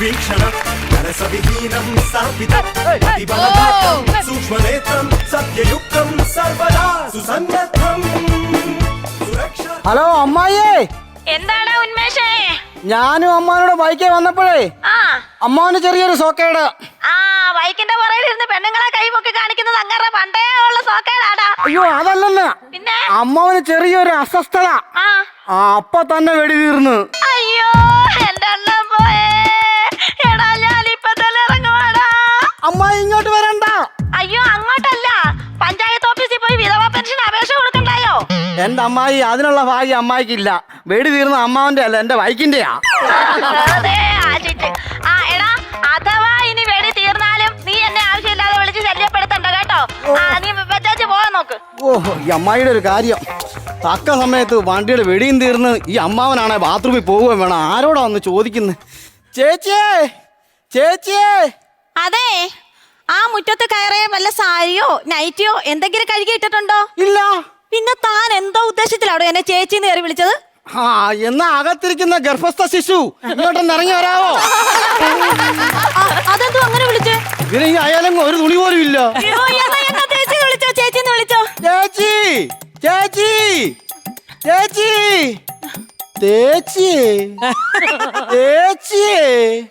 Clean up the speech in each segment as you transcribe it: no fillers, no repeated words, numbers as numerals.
వీక్షణం కరసవిహీనం స్థాపితం సూక్ష్మనేత్రం సత్యయుక్తం సర్వదా సుసన్నద్ధం సురక్ష. ഹലോ അമ്മായി, എന്താടാ ഉന്മേഷേ? ഞാനും അമ്മാനോട് ബൈക്കേ വന്നപ്പോഴേ അമ്മാവന് ചെറിയൊരു സോക്കേട്. ബൈക്കിന്റെ പുറകിലിരുന്ന് പെണ്ണുങ്ങളെ കൈ പൊക്കി കാണിക്കുന്നത് അങ്ങനെ പണ്ടേ ഉള്ള സോക്കേടാടാ. അയ്യോ അതല്ലെന്ന്, പിന്നെ അമ്മാവന് ചെറിയൊരു അസ്വസ്ഥത. അപ്പൊ തന്നെ വെടി തീർന്നു. അയ്യോ എന്റെ എണ്ണം പോയേ. എടാ ഞാനിപ്പൊ തന്നെ ഇറങ്ങുവാടാ. അമ്മായി ഇങ്ങോട്ട് വരണ്ട. അയ്യോ അങ്ങോട്ടല്ല, പഞ്ചായത്ത് ഓഫീസിൽ പോയി വിധവാ പെൻഷൻ അപേക്ഷ കൊടുക്കണ്ടായോ? എന്റെ അമ്മായി അതിനുള്ള ഭാഗ്യം അമ്മായിക്കില്ല. വെടി തീർന്ന അമ്മാവന്റെ അല്ല, എന്റെ ബൈക്കിന്റെയാ. എടാ അഥവാ ഇനി വെടി തീർന്നാലും നീ എന്നെ ആവശ്യമില്ലാതെ വിളിച്ച് ശല്യപ്പെടുത്തണ്ട കേട്ടോ. നീ ബജാജ് പോവാൻ നോക്ക്. ഓഹോ, ഈ അമ്മായിയുടെ ഒരു കാര്യം. തക്ക സമയത്ത് വണ്ടിയുടെ വെടിയും തീർന്ന് ഈ അമ്മാവനാണെ ബാത്റൂമിൽ പോവുകയും വേണം. ആരോടാ ഒന്ന് ചോദിക്കുന്നത്? ചേച്ചിയേ, ചേച്ചിയേ. അതെ, ആ മുറ്റത്ത് കയറിയ വല്ല സാരിയോ നൈറ്റിയോ എന്തെങ്കിലും കഴുകി ഇട്ടിട്ടുണ്ടോ? ഇല്ല. പിന്നെ താൻ എന്തോ ഉദ്ദേശത്തിലാണോ എന്നെ ചേച്ചിന്ന് കയറി വിളിച്ചത്? എന്നാ അകത്തിരിക്കുന്ന ഗർഭസ്ഥ ശിശു ഇങ്ങോട്ടൊന്ന് ഇറങ്ങി വരാവോ? അതെന്തോ അങ്ങനെ വിളിച്ചേ? ഇതിന് ഈ അയാലും ഒരു തുണി പോലും ഇല്ല. ചേച്ചിന്ന് വിളിച്ചോ, ചേച്ചിന്ന് വിളിച്ചോ. ചേച്ചി, ചേച്ചി, ചേച്ചി, ചേച്ചി, ചേച്ചി.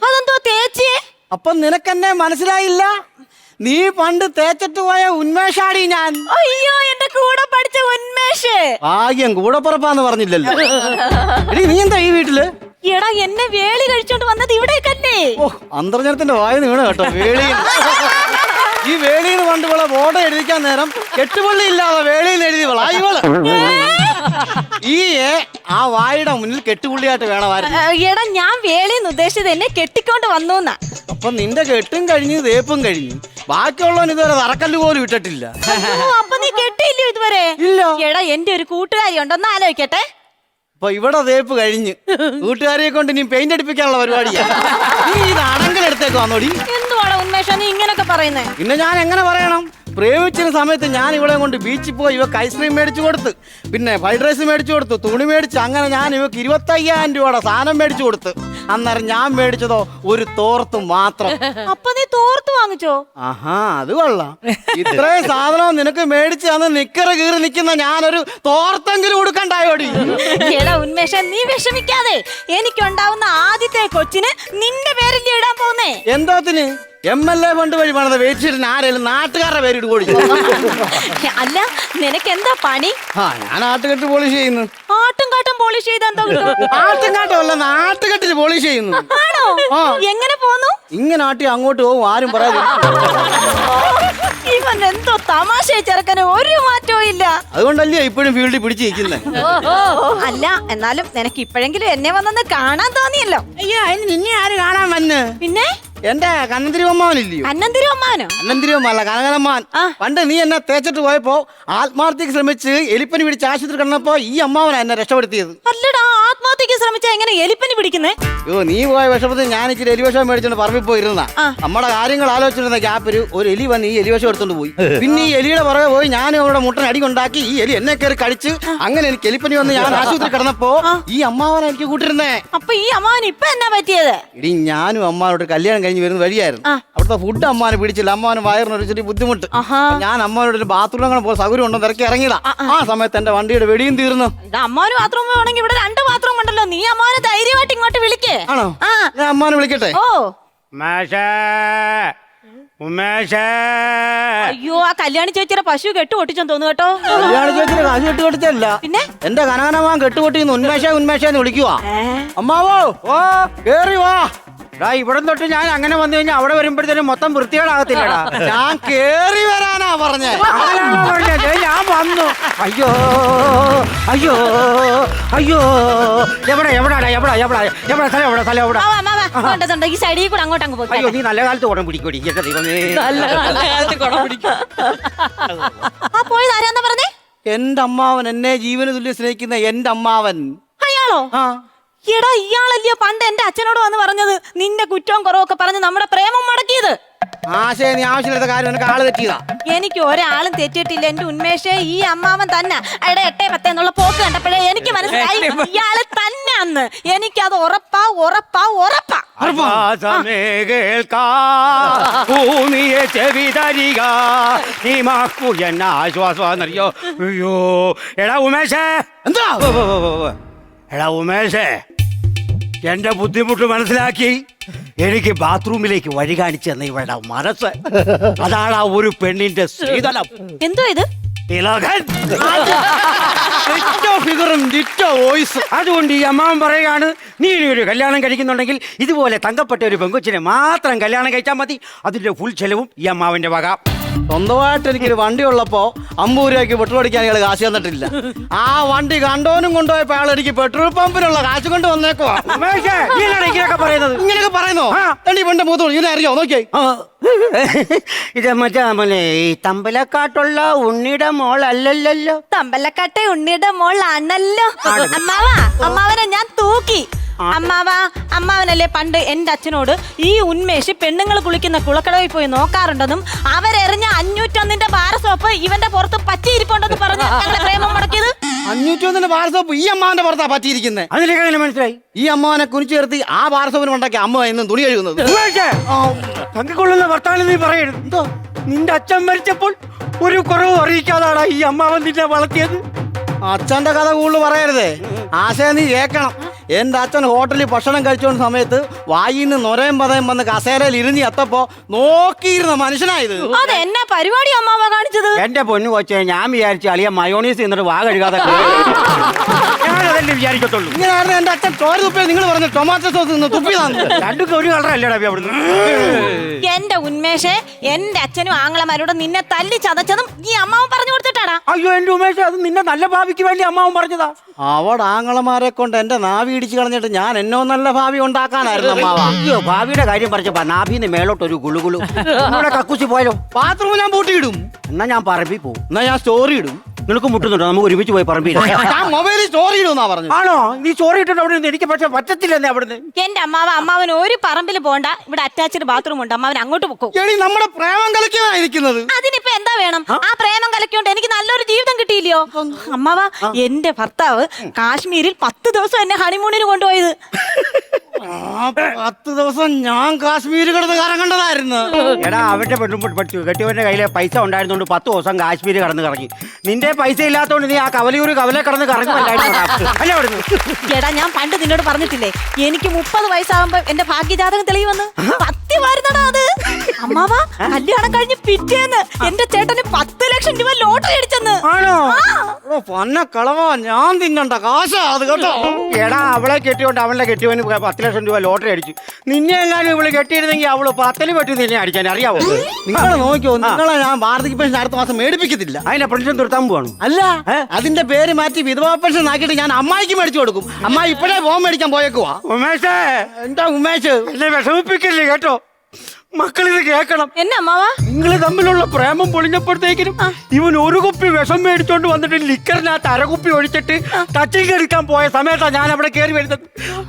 അതെന്തോ തേച്ചി? അപ്പൊ നിനക്കെന്നെ മനസ്സിലായില്ല? നീ പണ്ട് തേച്ചിട്ട് പോയ ഉന്മേഷാടി ഞാൻ. അയ്യോ, എന്റെ കൂടെ പഠിച്ച ഉന്മേഷ്. ഭാഗ്യം കൂടപ്പുറപ്പാന്ന് പറഞ്ഞില്ലല്ലോ. എടി നീ എന്താ ഈ വീട്ടില്? എടാ എന്നെ വേളി കഴിച്ചോണ്ട് വന്നത് ഇവിടേക്കല്ലേ? ഓ, അന്തർജനത്തിന്റെ വായന വീണ് കേട്ടോ. വേളി ഈ വേളിന്ന് പണ്ട് ഇവളെ ബോർഡ് എഴുതിക്കാൻ നേരം കെട്ടുപള്ളി ഇല്ലാതെ വേളിന്ന് എഴുതി ഇവള് ഈ ആ വായുടെ മുന്നിൽ കെട്ടുപുള്ളിയായിട്ട് വേണമായിരുന്നു. എടാ ഞാൻ വേളിന്ന് ഉദ്ദേശിച്ചത് എന്നെ കെട്ടിക്കൊണ്ട് വന്നു. അപ്പൊ നിന്റെ കെട്ടും കഴിഞ്ഞ് തേപ്പും കഴിഞ്ഞു. ബാക്കിയുള്ളവൻ ഇതുവരെ തറക്കല്ല് പോലും ഇട്ടിട്ടില്ല. അപ്പൊ നീ കെട്ടിയില്ലോ ഇതുവരെ? ഇല്ല. എടാ എന്റെ ഒരു കൂട്ടുകാരി ഉണ്ടോന്ന് ആലോചിക്കട്ടെ. അപ്പൊ ഇവിടെ തേപ്പ് കഴിഞ്ഞ് കൂട്ടുകാരിയെ കൊണ്ട് നീ പെയിന്റ് അടിപ്പിക്കാനുള്ള പരിപാടിയാ. നീ ഇത് അടങ്കലെടുത്തേക്ക് വന്നോടി. എന്തുവാണ് ഉന്മേഷ നീ ഇങ്ങനൊക്കെ പറയുന്നേ? പിന്നെ ഞാൻ എങ്ങനെ പറയണം? പ്രേമിച്ചിരുന്ന സമയത്ത് ഞാൻ ഇവളെ കൊണ്ട് ബീച്ചിൽ പോയി ഇവക്ക് ഐസ്ക്രീം മേടിച്ചു കൊടുത്ത്, പിന്നെ ഫ്രൈഡ് റൈസ് മേടിച്ചു കൊടുത്തു, തുണി മേടിച്ച്, അങ്ങനെ ഞാൻ ഇവക്ക് 25,000 രൂപയുടെ സാധനം മേടിച്ചു കൊടുത്ത്. അന്നേരം ഞാൻ മേടിച്ചതോ ഒരു തോർത്ത് മാത്രം. അപ്പൊ നീ തോർത്ത് വാങ്ങിച്ചോ? ആഹാ, അത് കൊള്ളാം. ഇത്രയും സാധനം നിനക്ക് മേടിച്ച് അന്ന് നിക്കറ് കീറി നിൽക്കുന്ന ഞാനൊരു തോർത്തെങ്കിലും കൊടുക്കണ്ടായോടി. എടാ ഉന്മേഷ നീ വിഷമിക്കാതെ, എനിക്കുണ്ടാവുന്ന ആദ്യത്തെ കൊച്ചിന് നിന്റെ പേരിൽ ഇടാൻ പോകുന്നേ. എന്തോത്തിന്? MLA ഫണ്ട് വഴി പണിത വെയിറ്റ് ആരെങ്കിലും നാട്ടുകാരുടെ പേരിട്ട് കൊടുക്കും. അല്ല നിനക്ക് എന്താ പണി? ഞാൻ ആട്ടുകെട്ട് പോളിഷ് ചെയ്യുന്നു. ആട്ടും കാട്ടും പോളിഷ് ചെയ്ത് എന്താ? ആട്ടും കാട്ടമല്ല, നാട്ടുകെട്ടിൽ പോളിഷ് ചെയ്യുന്നു. ആണോ? എങ്ങനെ പോന്നു? ഇങ്ങനെ ആട്ടി അങ്ങോട്ട് പോകും, ആരും പറയാതെ. ഇവൻ എന്തോ തമാശ ചെറുക്കന് ഒരു മാറ്റവും ഇല്ല. അതുകൊണ്ടല്ലേ ഇപ്പോഴും ഫീൽഡിൽ പിടിച്ച് നിൽക്കുന്നത്. അല്ല എന്നാലും നിനക്ക് ഇപ്പോഴെങ്കിലും എന്നെ വന്നൊന്ന് കാണാൻ തോന്നിയല്ലോ. അയ്യോ, അതിന് നിന്നെ ആര് കാണാൻ വന്ന്? പിന്നെ എന്റെ കണ്ണന്തിരിയമ്മാവനില്ലയോ? അന്നന്തിരിയമ്മാനോ? അന്നന്തിരിയമ്മല്ല, കനകനമ്മാൻ. പണ്ട് നീ എന്നെ തേച്ചിട്ട് പോയപ്പോ ആത്മാർത്ഥിക്ക് ശ്രമിച്ച് എലിപ്പനി പിടിച്ച് ആശുപത്രി കിടന്നപ്പോ ഈ അമ്മാവനാ എന്നെ രക്ഷപ്പെടുത്തിയത്. അല്ലടാ, ആത്മഹത്യക്ക് ശ്രമിച്ചാ എങ്ങനെ എലിപ്പനി പിടിക്കുന്നേ? അയ്യോ, നീ പോയ വിഷമത്തിൽ ഞാൻ ഇച്ചിരി എലിവിഷം മേടിച്ചോണ്ട് പറമ്പിൽ പോയിരുന്ന നമ്മുടെ കാര്യങ്ങൾ ആലോചിച്ചിരുന്ന ഗ്യാപ്പില് ഒരു എലി വന്ന് ഈ എലിവിഷം എടുത്തോണ്ട് പോയി. പിന്നെ ഈ എലിയുടെ പുറകെ പോയി ഞാനും അവരുടെ മുട്ടൻ അടികൊണ്ടാക്കി ഈ എലി എന്നെ കയറി കടിച്ച് അങ്ങനെ എനിക്ക് എലിപ്പനി വന്ന് ഞാൻ ആശുപത്രി കിടന്നപ്പോ ഈ അമ്മാവനാ എനിക്ക് കൂട്ടിരുന്നേ. അപ്പൊ ഈ അമ്മാവൻ ഇപ്പൊ എന്നാ പറ്റിയത്? ഇടി ഞാനും അമ്മാവനോട് കല്യാണം കഴിഞ്ഞ് വരുന്ന വഴിയായിരുന്നു. അവിടുത്തെ ഫുഡ് അമ്മാനെ പിടിച്ചില്ല. അമ്മാവന് വയറിനൊരു ചെറിയ ബുദ്ധിമുട്ട്. ഞാൻ അമ്മാവനോട് ഒരു ബാത്റൂം പോലെ സൗകര്യം ഉണ്ടോ തിരക്കി ഇറങ്ങിയതാ. ആ സമയത്ത് എന്റെ വണ്ടിയുടെ വെടിയും തീർന്നു. അമ്മാവന് ബാത്റൂം വേണമെങ്കിൽ ഇവിടെ 2 ബാത്റൂം ഉണ്ടല്ലോ. നീ അമ്മാവനെ ധൈര്യമായിട്ട് ഇങ്ങോട്ട് വിളിക്കേ. ആണോ? ഞാൻ അമ്മാവനെ വിളിക്കട്ടെ. ഓ അയ്യോ, ആ കല്യാണി ചേച്ചിയുടെ പശു കെട്ട് പൊട്ടിച്ചെന്ന് തോന്നുന്നു കേട്ടോ. കല്യാണി ചേച്ചിയുടെ കാശ് കെട്ട് പൊട്ടിച്ചല്ല, പിന്നെ എന്റെ കനകനമാൻ കെട്ടുപൊട്ടിന്ന് ഉന്മേഷന്ന് വിളിക്കുവാ. അമ്മാവോ, ഓ കേറി വാ. ഇവിടെ തൊട്ട് ഞാൻ അങ്ങനെ വന്നു കഴിഞ്ഞാൽ അവിടെ വരുമ്പോഴത്തേനും മൊത്തം വൃത്തികേടാകത്തില്ലടാ. ഞാൻ കേറി വരാനാ പറഞ്ഞേ. ഞാൻ വന്നു. അയ്യോ അയ്യോ അയ്യോ, എവിടെ എവിടാടാ എവിടെ എവിടെ എവിടെ സ്ഥലം എവിടെ സ്ഥലം എവിടെ? ഈ സൈഡിൽ കൂടെ അങ്ങോട്ട് അങ്ങ് പോയി. അയ്യോ, നീ നല്ല കാലത്ത് കുടം പിടിക്കൂടി. ആ പോയത് ആരാന്നാ പറഞ്ഞേ? എന്റെ അമ്മാവൻ, എന്നെ ജീവന് തുല്യം സ്നേഹിക്കുന്ന എന്റെ അമ്മാവൻ. അയാളോ? എടാ ഇയാളല്ലയോ പണ്ട് എന്റെ അച്ഛനോട് വന്ന് പറഞ്ഞത് നിന്റെ കുറ്റവും കുറവൊക്കെ പറഞ്ഞ് നമ്മുടെ പ്രേമം മുടക്കിയത്? ആശയ നീ ആവശ്യമില്ലാത്ത കാര്യം നിനക്ക് ആള് തെറ്റിയതാ. എനിക്ക് ഒരാളും തെറ്റിയിട്ടില്ല എന്റെ ഉന്മേഷേ, ഈ അമ്മാവൻ തന്നെ. അവിടെ 8-10 എന്നുള്ള പോക്ക് കണ്ടപ്പോഴേ എനിക്ക് മനസ്സിലായി ഇയാള് തന്നെ അന്ന്. എനിക്കത് ഉറപ്പാ ഉറപ്പാ ഉറപ്പാ. ശ്വാസമേ കേൾക്കാ ഭൂമിയെ ചെവി തരിക നീ മാക്കു എന്ന ആശ്വാസമെന്നറിയോ. അയ്യോ എടാ ഉമേഷേ, എന്താ എടാ ഉമേഷേ, എന്റെ ബുദ്ധിമുട്ട് മനസ്സിലാക്കി എനിക്ക് ബാത്റൂമിലേക്ക് വഴി കാണിച്ചു തന്ന ഇവളുടെ മനസ്സ്, അതാണ് ആ ഒരു പെണ്ണിന്റെ ശീതളം. എന്തോ ഇത് തിലകൻ. ഡിറ്റോ ഫിഗറും ഡിറ്റോ വോയിസ്. അതുകൊണ്ട് ഈ അമ്മാവൻ പറയുകയാണ്, നീ ഇനി ഒരു കല്യാണം കഴിക്കുന്നുണ്ടെങ്കിൽ ഇതുപോലെ തങ്കപ്പെട്ട ഒരു പെങ്കൊച്ചിനെ മാത്രം കല്യാണം കഴിച്ചാൽ മതി. അതിന്റെ ഫുൾ ചെലവും ഈ അമ്മാവന്റെ വക. സ്വന്തമായിട്ട് എനിക്കൊരു വണ്ടി ഉള്ളപ്പോ 50 രൂപയ്ക്ക് പെട്രോൾ അടിക്കാൻ അയാൾ കാശ് തന്നിട്ടില്ല. ആ വണ്ടി കണ്ടോനും കൊണ്ടുപോയപ്പോ അയാൾ എനിക്ക് പെട്രോൾ പമ്പിനുള്ള കാശ് കൊണ്ട് വന്നേക്കുവാ. ഉമേഷേ, നീ എന്താണ് ഇങ്ങനെയൊക്കെ പറയുന്നത്? ഇങ്ങനെയൊക്കെ പറയുന്നോ? എന്റെ പെണ്ടെ മൂത്തോ ഇങ്ങനെ അറിയോ? നോക്കിയേ. ഇത് മറ്റേ ഈ തമ്പലക്കാട്ടുള്ള ഉണ്ണിയുടെ മോൾ അല്ലല്ലോ. തമ്പലക്കട്ടെ ഉണ്ണിയുടെ മോളാണല്ലോ. അമ്മാവനെ ഞാൻ തൂക്കി. അമ്മാവനല്ലേ പണ്ട് എന്റെ അച്ഛനോട് ഈ ഉന്മേഷ് പെണ്ണുങ്ങൾ കുളിക്കുന്ന കുളക്കടവിൽ പോയി നോക്കാറുണ്ടെന്നും അവരെറിഞ്ഞ 501 ബാർ സോപ്പ് ഇവന്റെ പുറത്ത് പറ്റിയിരിപ്പുണ്ടെന്ന് പറഞ്ഞ് ഞങ്ങളെ പ്രേമം മുടക്കിയത്. 501 ബാർ സോപ്പ് ഈ അമ്മാവന്റെ പുറത്താ പറ്റിയിരിക്കുന്നത്. അതിലേക്ക് എങ്ങനെ മനസ്സിലായി? ഈ അമ്മാവനെ കുനിച്ചു ചേർത്തി ആ ബാർ സോപ്പിന് ഉണ്ടാക്കി അമ്മ ഇന്നും തുണി കഴുകുന്നത്. തങ്ങിക്കൊള്ളുന്ന ഭർത്താവിനെ നീ പറയരുത്. എന്തോ നിന്റെ അച്ഛൻ മരിച്ചപ്പോൾ ഒരു കുറവ് അറിയിക്കാതാണ് ഈ അമ്മാവൻ നിന്നെ വളർത്തിയത്. അച്ഛന്റെ കഥ കൂടുതൽ പറയരുതേ. ആശയ നീ കേക്കണം. എന്റെ അച്ഛൻ ഹോട്ടലിൽ ഭക്ഷണം കഴിച്ചോണ്ട സമയത്ത് വായിന്ന് നൊരയും പതയും വന്ന് കസേരയിൽ ഇരുന്ന് എത്തപ്പോ നോക്കിയിരുന്ന മനുഷ്യനായത്. അത് എന്നാ പരിപാടി അമ്മാവ കാണിച്ചത്? എന്റെ പൊന്നു കൊച്ചേ, ഞാൻ വിചാരിച്ചു അളിയ മയോണീസ് എന്നിട്ട് വാ കഴുകാതെ ഞാനതല്ലേ വിചാരിക്കത്തുള്ളൂ. ഇങ്ങനെയായിരുന്നു എന്റെ അച്ഛൻ ചോര തുപ്പിയത്. നിങ്ങൾ പറഞ്ഞ ടൊമാറ്റോ സോസ് നിന്ന് തുപ്പിയതാണ്. രണ്ടും ഒരു കളറല്ലേടാ അവിടുന്ന്. എന്റെ ഉന്മേഷേ, എന്റെ അച്ഛനും ആങ്ങളമാരോട് നിന്നെ തല്ലി ചതച്ചതും ഈ അമ്മാവൻ പറഞ്ഞു കൊടുത്തിട്ടാടാ. അയ്യോ എന്റെ ഉമേഷ്, അത് നിന്നെ നല്ല ഭാവിക്ക് വേണ്ടി അമ്മാവൻ പറഞ്ഞതാ. അവിടെ ആങ്ങളമാരെ കൊണ്ട് എന്റെ നാവി ഇടിച്ചു കളഞ്ഞിട്ട് ഞാൻ എന്നോ നല്ല ഭാവി ഉണ്ടാക്കാനായിരുന്നു അമ്മാവ. അയ്യോ ഭാവിയുടെ കാര്യം പറഞ്ഞപ്പോ നാഭിന്ന് മേലോട്ട് ഒരു ഗുളുഗുളു. കക്കൂസി പോയാലോ? ബാത്റൂം ഞാൻ പൂട്ടിയിടും. എന്നാ ഞാൻ പറമ്പിൽ പോവും. എന്നാ ഞാൻ സ്റ്റോറി ഇടും. നിനക്ക് മുട്ടുന്നുണ്ടോ? നമുക്ക് ഒരുമിച്ച് പോയി പറമ്പിൽ. ഞാൻ മൊബൈലിൽ സ്റ്റോറി ഇടുന്നാ പറഞ്ഞു. ആണോ? നീ ചോറി ഇട്ടിട്ട് അവിടെ നിന്ന് എനിക്ക് പക്ഷെ പറ്റത്തില്ലെന്നേ അവിടുന്ന്. എന്റെ അമ്മാവൻ ഒരു പറമ്പിൽ പോണ്ട, ഇവിടെ അറ്റാച്ച്ഡ് ബാത്റൂം ഉണ്ട്. അമ്മാവൻ അങ്ങോട്ട് പൊക്കോ. എടി നമ്മുടെ പ്രേമം കളിക്കാനായിരിക്കുന്നത്. അതിനിപ്പോ എന്താ വേണം? ആ പ്രേമം കലക്കിയോണ്ട് എനിക്ക് നല്ലൊരു ജീവിതം കിട്ടിയില്ലയോ അമ്മാവ? എന്റെ ഭർത്താവ് കാശ്മീരിൽ 10 ദിവസം എന്നെ ഹണിമൂണിന് കൊണ്ടുപോയത്. 10 ദിവസം ഞാൻ കാശ്മീർ കിടന്ന് കറങ്ങേണ്ടതായിരുന്നു. എടാ അവന്റെ കെട്ടിയവന്റെ കയ്യിലെ പൈസ ഉണ്ടായിരുന്നോണ്ട് 10 ദിവസം കാശ്മീർ കടന്ന് കറങ്ങി. നിന്റെ പൈസ ഇല്ലാത്തോണ്ട് നീ ആ കവലയൂർ കവലെ കടന്ന് കറങ്ങുമല്ലായിരുന്നു. അവിടുന്ന് എടാ ഞാൻ പണ്ട് നിന്നോട് പറഞ്ഞിട്ടില്ലേ, എനിക്ക് 30 വയസ്സാകുമ്പോ എന്റെ ഭാഗ്യജാതകം തെളിയുമെന്ന്. സത്യമായിരുന്നടാ അത്. അമ്മാവ കല്യാണം കഴിഞ്ഞ് പിറ്റേന്ന് എന്റെ ചേട്ടന് 10 ലക്ഷം രൂപ ലോട്ടറി അടിച്ചെന്ന്. ആണോ? പന്ന കളവാ, ഞാൻ തിന്നണ്ട കാശാ അത് കേട്ടോ. എടാ അവളെ കെട്ടിയോണ്ട് അവളുടെ കെട്ടിയവന് 10 ലക്ഷം രൂപ ലോട്ടറി അടിച്ചു. നിന്നെ എങ്ങാനും ഇവള് കെട്ടിയിരുന്നെങ്കിൽ അവള് 10 പറ്റി നിന്നെ അടിക്കാൻ അറിയാവോ? നിങ്ങൾ നോക്കിയോ, നിങ്ങളെ ഞാൻ വാർദ്ധക്യ പെൻഷൻ അടുത്ത മാസം മേടിപ്പിക്കത്തില്ല. അതിനെ പെൻഷൻ നിർത്താൻ പോവാണ്. അല്ല, അതിന്റെ പേര് മാറ്റി വിധവാ പെൻഷൻ ആക്കിയിട്ട് ഞാൻ അമ്മായിക്ക് മേടിച്ചു കൊടുക്കും. അമ്മായി ഇപ്പോഴേ ഫോൺ മേടിക്കാൻ പോയേക്കുവാ. ഉമേഷേ, എന്താ ഉമേഷ് എന്നെ വിഷമിപ്പിക്കല്ലേ കേട്ടോ. മക്കളിത് കേക്കണം. എന്നെ അമ്മാവ നിങ്ങൾ തമ്മിലുള്ള പ്രേമം പൊളിഞ്ഞപ്പോഴത്തേക്കിനും ഇവൻ ഒരു കുപ്പി വിഷം മേടിച്ചോണ്ട് വന്നിട്ട് ലിക്കറിനകത്ത് അരകുപ്പി ഒഴിച്ചിട്ട് ടച്ചിങ് എടുക്കാൻ പോയ സമയത്താണ് ഞാൻ അവിടെ കയറി വരുന്നത്.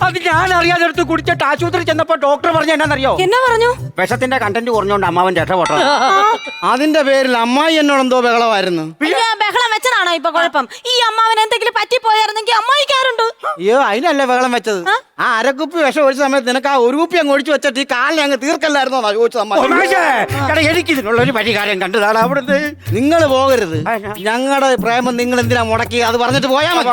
അത് ഞാൻ അറിയാതെ എടുത്ത് കുടിച്ചിട്ട് ആശുപത്രി ചെന്നപ്പോ ഡോക്ടർ പറഞ്ഞ എന്നാന്നറിയോ? എന്നാ പറഞ്ഞു? വിഷത്തിന്റെ കണ്ടന്റ് കുറഞ്ഞോണ്ട് അമ്മാവൻ രക്ഷപ്പെട്ടു. അതിന്റെ പേരിൽ അമ്മായി എന്നോട് എന്തോ ബഹളമായിരുന്നു. ബഹളം വെച്ചതാണോ ഇപ്പൊ കുഴപ്പം? ഈ അമ്മാവൻ എന്തെങ്കിലും പറ്റിപ്പോയായിരുന്നെങ്കിൽ അമ്മായിക്കാറുണ്ട്. അയ്യോ അതിനല്ലേ ബഹളം വെച്ചത്. ആ അരക്കുപ്പി വിഷം ഒഴിച്ച സമയത്ത് നിനക്ക് ആ ഒരു കുപ്പി അങ്ങ് ഒഴിച്ചു വെച്ചിട്ട് ഈ കാലിനെ അങ്ങ് തീർക്കല്ലായിരുന്നോ ചോദിച്ചത് അമ്മായി. എനിക്ക് ഇതിനുള്ള ഒരു പരിഹാരം കണ്ടതാണ് അവിടുന്ന്. നിങ്ങൾ പോകരുത്. ഞങ്ങളുടെ പ്രേമം നിങ്ങൾ എന്തിനാ മുടക്കി? അത് പറഞ്ഞിട്ട് പോയാ മതി.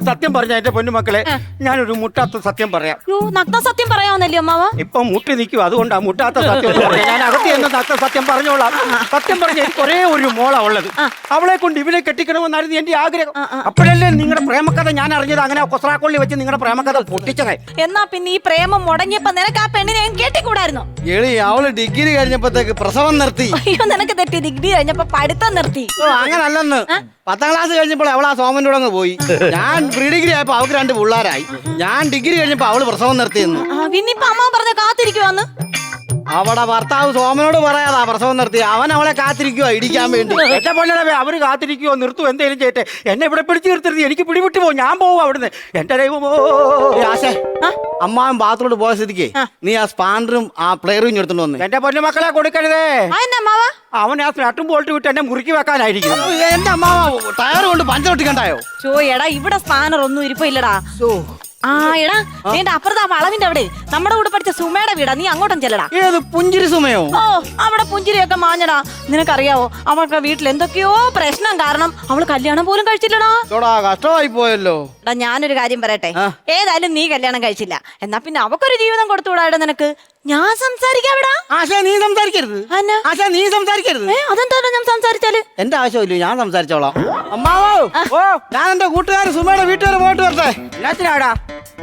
സത്യം പറഞ്ഞ എന്റെ പൊന്നുമക്കളെ, ഞാനൊരു മുട്ടാത്ത സത്യം പറയാം. നഗ്ന സത്യം പറയാവുന്നല്ലേ അമ്മാവ? ഇപ്പൊ മുട്ടി നിൽക്കും, അതുകൊണ്ടാ മുട്ടാത്ത സത്യം. ഞാൻ അകത്ത് എന്ന നഗ്ന സത്യം പറഞ്ഞോളാം. സത്യം പറഞ്ഞ എനിക്ക് ഒരേ ഒരു മോളാ ഉള്ളത്. അവളെ കൊണ്ട് ഇവനെ കെട്ടിക്കണമെന്നായിരുന്നു എന്റെ ആഗ്രഹം. അപ്പോഴല്ലേ നിങ്ങളുടെ പ്രേമകഥ ഞാൻ അറിഞ്ഞത്. അങ്ങനെ കൊസ്രാക്കൊള്ളി വെച്ച് നിങ്ങളുടെ പ്രേമകഥ പൊട്ടിച്ചത്. എന്നാ പിന്നെ ഈ പ്രേമം മുടങ്ങിയപ്പോ നിനക്ക് ആ പെണ്ണിനെ കേട്ടിക്കൂടായിരുന്നു? എളി അവള് ഡിഗ്രി കഴിഞ്ഞപ്പോഴത്തേക്ക് പ്രസവം നിർത്തി. അയ്യോ നിനക്ക് തെറ്റി. ഡിഗ്രി കഴിഞ്ഞപ്പോ പഠിത്തം നിർത്തി. അങ്ങനല്ലെന്ന് 10ാം ക്ലാസ് കഴിഞ്ഞപ്പോൾ അവൾ ആ സോമന്റെ കൂടെ അങ്ങ് പോയി. ഞാൻ പ്രീ ഡിഗ്രി ആയപ്പോ അവൾക്ക് 2 പിള്ളേരായി. ഞാൻ ഡിഗ്രി കഴിഞ്ഞപ്പോ അവള് പ്രസവം നിർത്തിയെന്ന്. പിന്നിപ്പോ അമ്മ പറഞ്ഞ കാത്തിരിക്കുവാന്ന്. അവിടെ ഭർത്താവ് സോമനോട് പറയാതാ പ്രസവം നിർത്തി. അവൻ അവളെ കാത്തിരിക്കുവോ ഇടിക്കാൻ വേണ്ടി. എന്റെ പൊന്നടവേ, അവര് കാത്തിരിക്കുവോ നിർത്തുവോ എന്തേലും ചെയ്യട്ടെ. എന്നെ ഇവിടെ പിടിച്ചു നിർത്തരുത്. എനിക്ക് പിടിവിട്ട് പോകും. ഞാൻ പോവും അവിടുന്ന്. എന്റെ ദൈവമോ. അമ്മാവൻ ബാത്റൂമിൽ പോയ സ്ഥിതിക്ക് നീ ആ സ്പാൻഡറും ആ പ്ലെയറും എടുത്തോണ്ട് വന്ന് എന്റെ പൊന്നു മക്കളെ കൊടുക്കരുതേ. അവൻ ആ സ്നാട്ടും ബോൾട്ട് വിട്ട് എന്നെ മുറുക്കി വെക്കാനായിരിക്കും. എന്റെ അമ്മാവ ടയർ കൊണ്ട് പഞ്ചർ ഒട്ടിക്കണ്ടായോ? എടാ ഇവിടെ സ്പാനർ ഒന്നും ഇരിപ്പില്ലടാ. ആ എടാ നീന്റെ അപ്പുറത്ത് ആ വളവിന്റെ അവിടെ നമ്മുടെ കൂടെ പഠിച്ച സുമയുടെ വീടാ, നീ അങ്ങോട്ടും ചെല്ലടാ. ഏത് പുഞ്ചിരി സുമയോ? ഓ അവിടെ പുഞ്ചിരിയൊക്കെ മാഞ്ഞടാ. നിനക്കറിയാവോ അവൾക്ക് വീട്ടിൽ എന്തൊക്കെയോ പ്രശ്നം കാരണം അവള് കല്യാണം പോലും കഴിച്ചില്ലടാ. കഷ്ടമായി പോയല്ലോ. എടാ ഞാനൊരു കാര്യം പറയട്ടെ, ഏതായാലും നീ കല്യാണം കഴിച്ചില്ല, എന്നാ പിന്നെ അവക്കൊരു ജീവിതം കൊടുത്തുകൂടാ നിനക്ക്. ഞാൻ സംസാരിക്കാവിടാ. ആശാ നീ സംസാരിക്കരുത്. ആശാ നീ സംസാരിക്കരുത്. അതെന്താ ഞാൻ സംസാരിച്ചാല്? എന്റെ ആവശ്യമില്ല, ഞാൻ സംസാരിച്ചോളാം. അമ്മാവോ, ഓ ഞാൻ എന്റെ കൂട്ടുകാരൻ സുമയുടെ വീട്ടുകാരെ പോയിട്ട് വരട്ടെ. എന്നാത്തിനാടാ?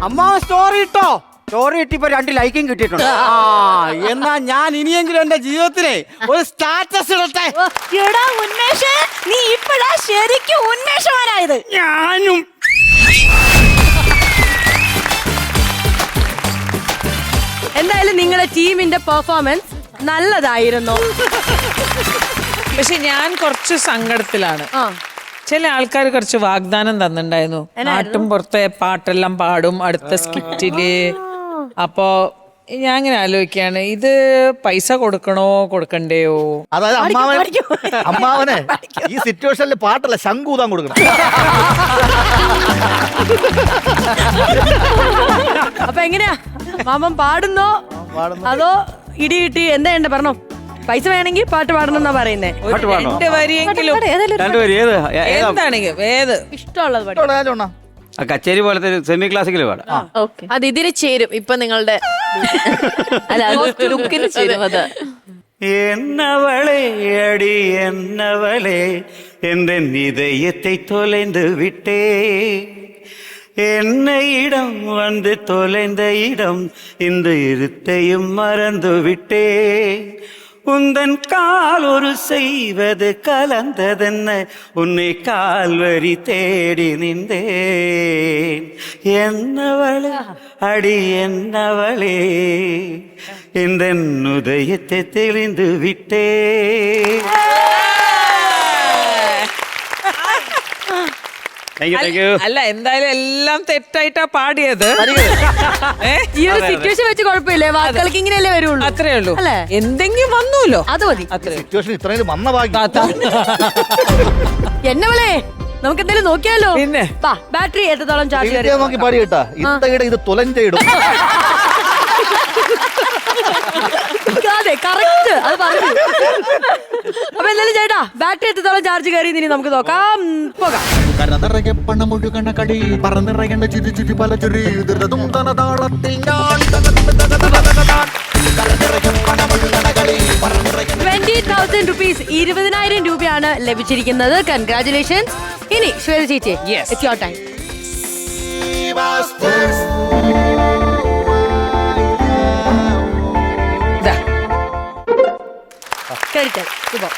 അമ്മാവൻ സ്റ്റോറി ഇട്ടോ? സ്റ്റോറി ഇട്ടിപ്പോ 2 ലൈക്കും കിട്ടിയിട്ടുണ്ട്. എന്നാ ഞാൻ ഇനിയെങ്കിലും എന്റെ ജീവിതത്തിലെ ഒരു സ്റ്റാറ്റസ് ഇടട്ടെ. എടാ ഉന്മേഷ്, നീ ഇപ്പഴാ ശരിക്കും ഉന്മേഷവാനായത്. ഞാനും എന്തായാലും നിങ്ങളുടെ ടീമിന്റെ പെർഫോമൻസ് നല്ലതായിരുന്നു. പക്ഷെ ഞാൻ കുറച്ച് സങ്കടത്തിലാണ്. ചില ആൾക്കാർ കുറച്ച് വാഗ്ദാനം തന്നിട്ടുണ്ടായിരുന്നു, നാട്ടും പുറത്തെ പാട്ടെല്ലാം പാടും അടുത്ത സ്കിറ്റില്. അപ്പോ ഞാൻ ഇങ്ങനെ ആലോചിക്കുകയാണ്, ഇത് പൈസ കൊടുക്കണോ കൊടുക്കണ്ടേയോ? അതായത് അമ്മാവന് ഈ സിറ്റുവേഷനിൽ പാട്ടല്ല ശങ്കൂതാൻ കൊടുക്കണം. അപ്പൊ എങ്ങനെയാ മാമൻ പാടുന്നോ അതോ ഇടി കിട്ടി എന്താ ഉണ്ട് പറഞ്ഞോ? പൈസ വേണമെങ്കിൽ പാട്ട് പാടണം എന്നാ പറയുന്നേ. ഒരു 2 വരിയെങ്കിലും എന്താണെങ്കിലും ഏത് ഇഷ്ടമുള്ളത് പാടി. കച്ചേരി പോലത്തെ സെമി ക്ലാസിക്കൽ പാടാം. അത് ഇതിന് ചേരും. ഇപ്പൊ നിങ്ങളുടെ ലുക്കിന് ചേരും അത്. എന്നവളെ അടി എന്നവളെ എന്റെ இதயத்தை தொலைந்து விட்டே என்ன இடம் வந்து தொலைந்த இடம் இந்த இருத்தையும் மறந்து விட்டே உந்தன் கால் ஒரு செய்வது கலந்ததென்ன உன்னை கால்வரி தேடி நின்றேன் என்னவளே அடி என்னவளே இந்த உதயத்தை தெளிந்து விட்டே. അല്ല എന്തായാലും എല്ലാം തെറ്റായിട്ടാ പാടിയത്. ഈ ഒരു സിറ്റുവേഷൻ വെച്ച് കുഴപ്പമില്ലേ, വാക്കുകൾക്ക് ഇങ്ങനെയല്ലേ വരുള്ളൂ. അത്രേ ഉള്ളൂ. അല്ലേ? എന്തെങ്കിലും വന്നൂല്ലോ, അത് മതി. അത്രേ. സിറ്റുവേഷൻ ഇത്രയും വന്ന ഭാഗ്യം. എന്നവളെ നമുക്ക് എന്തായാലും നോക്കിയാലോ. പിന്നെ ബാറ്ററി എത്രത്തോളം ചാർജ് നോക്കി പാടി കേട്ടാ. ഇത്തയുടെ ഇത് തുലഞ്ചയിടും. അതെ കറക്റ്റ് അത് പറഞ്ഞു. അപ്പൊ എന്തായാലും ചേട്ടാ ബാറ്ററി എത്രത്തോളം ചാർജ് കയറി ഇനി നമുക്ക് നോക്കാം. പോകാം. കരനിറയെ പണമൊഴുകണ കടി പറന്നിറയേണ്ട ചിരി ചിരി പല ചിരി ദുരിതം തനതാളത്തിൽ ഞാൻ 20,000 rupees 20,000 രൂപയാണ് ലഭിച്ചിരിക്കുന്നത്. കൺഗ്രാറ്റുലേഷൻസ്. ഇനി ശ്വേത ചേച്ചി, ഇറ്റ്സ് യുവർ ടൈം. ഇതാ. കേൾക്കാം. ശുഭം.